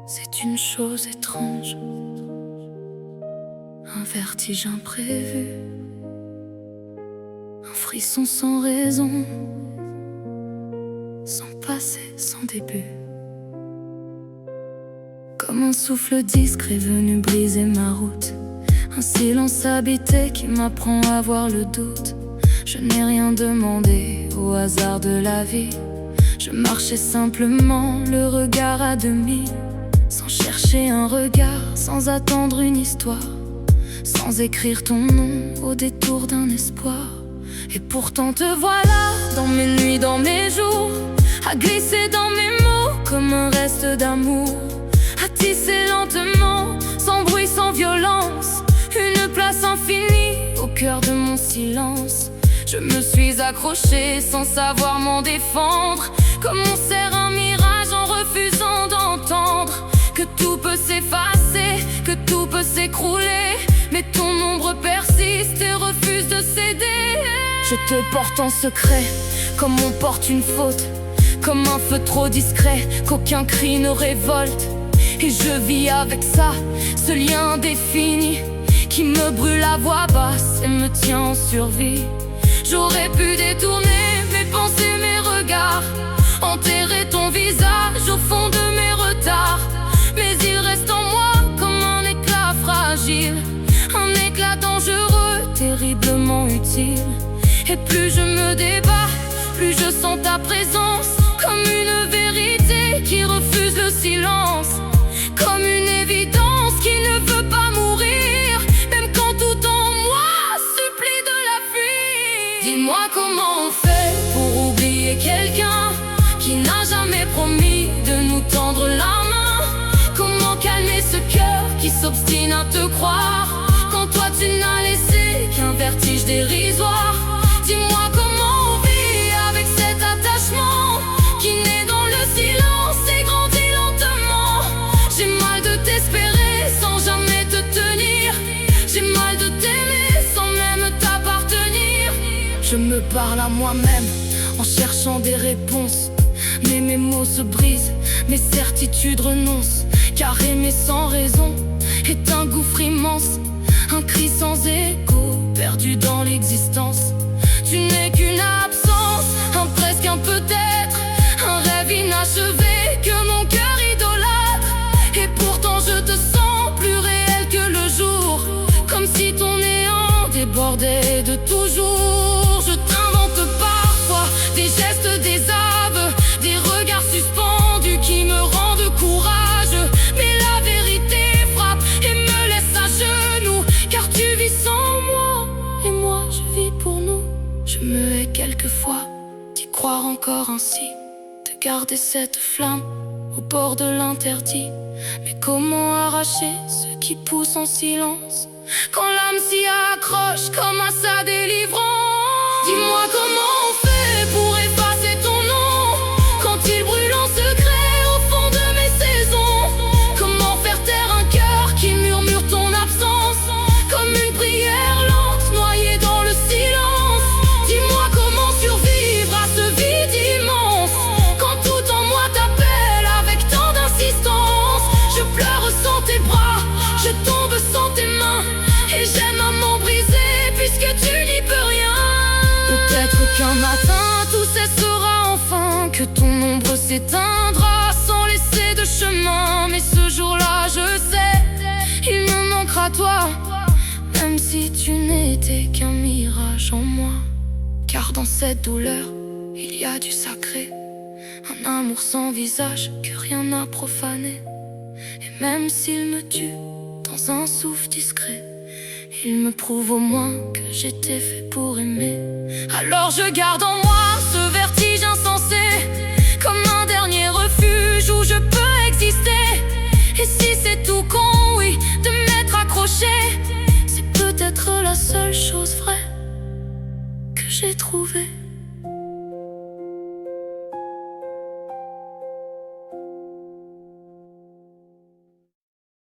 C'est une chose étrange, un vertige imprévu, un frisson sans raison, sans passé, sans début. Comme un souffle discret venu briser ma route, un silence habité qui m'apprend à voir le doute. Je n'ai rien demandé au hasard de la vie. Je marchais simplement, le regard à demi, sans chercher un regard, sans attendre une histoire, sans écrire ton nom au détour d'un espoir. Et pourtant te voilà, dans mes nuits, dans mes jours, à glisser dans mes mots comme un reste d'amour, à tisser lentement, sans bruit, sans violence, une place infinie au cœur de mon silence. Je me suis accrochée sans savoir m'en défendre, comme on serre un mirage en refusant d'entendre que tout peut s'effacer, que tout peut s'écrouler. Mais ton ombre persiste et refuse de céder. Je te porte en secret, comme on porte une faute, comme un feu trop discret qu'aucun cri ne révolte. Et je vis avec ça, ce lien indéfini qui me brûle à voix basse et me tient en survie. J'aurais pu détourner mes pensées, mes regards, enterrer ton visage au fond de mes retards. Mais il reste en moi comme un éclat fragile, un éclat dangereux, terriblement utile. Et plus je me débat, plus je sens ta présence, comme une vérité qui refuse le silence, comme une évidence qui ne veut pas mourir, même quand tout en moi supplie de la fuir. Dis-moi comment on fait pour oublier quelqu'un qui n'a jamais promis de nous tendre la main. Comment calmer ce cœur qui s'obstine à te croire, quand toi tu n'as laissé qu'un vertige dérisoire. Dis-moi comment on vit avec cet attachement qui naît dans le silence et grandit lentement. J'ai mal de t'espérer sans jamais te tenir, j'ai mal de t'aimer sans même t'appartenir. Je me parle à moi-même en cherchant des réponses, mais mes mots se brisent, mes certitudes renoncent. Car aimer sans raison est un gouffre immense, un cri sans écho, perdu dans l'existence. Tu n'es qu'une absence, un presque, un peut-être, un rêve inachevé que mon cœur idolâtre. Et pourtant je te sens plus réel que le jour, comme si ton néant débordait de toujours. Je t'invente parfois des gestes, des aveux, des regards suspendus qui me rendent courage. Mais la vérité frappe et me laisse à genoux, car tu vis sans moi et moi je vis pour nous. Je me hais quelquefois d'y croire encore ainsi, de garder cette flamme au bord de l'interdit. Mais comment arracher ce qui pousse en silence, quand l'âme s'y accroche comme à sa délivrance? Dis-moi comment on fait pour effacer ton nom, quand il brûle en secret au fond de mes saisons. Comment faire taire un cœur qui murmure ton absence, comme une prière lente noyée dans le silence. Dis-moi comment survivre à ce vide immense, quand tout en moi t'appelle avec tant d'insistance. Je pleure sans tes bras, je tombe sans tes mains, et j'aime à m'en briser puisque tu n'y peux rien. Peut-être qu'un matin tout cessera enfin, que ton ombre s'éteindra sans laisser de chemin. Mais ce jour-là je sais, il me manquera toi, même si tu n'étais qu'un mirage en moi. Car dans cette douleur il y a du sacré, un amour sans visage que rien n'a profané. Et même s'il me tue dans un souffle discret, il me prouve au moins que j'étais fait pour aimer. Alors je garde en moi ce vertige insensé, comme un dernier refuge où je peux exister. Et si c'est tout con, oui, de m'être accroché, c'est peut-être la seule chose vraie que j'ai trouvée.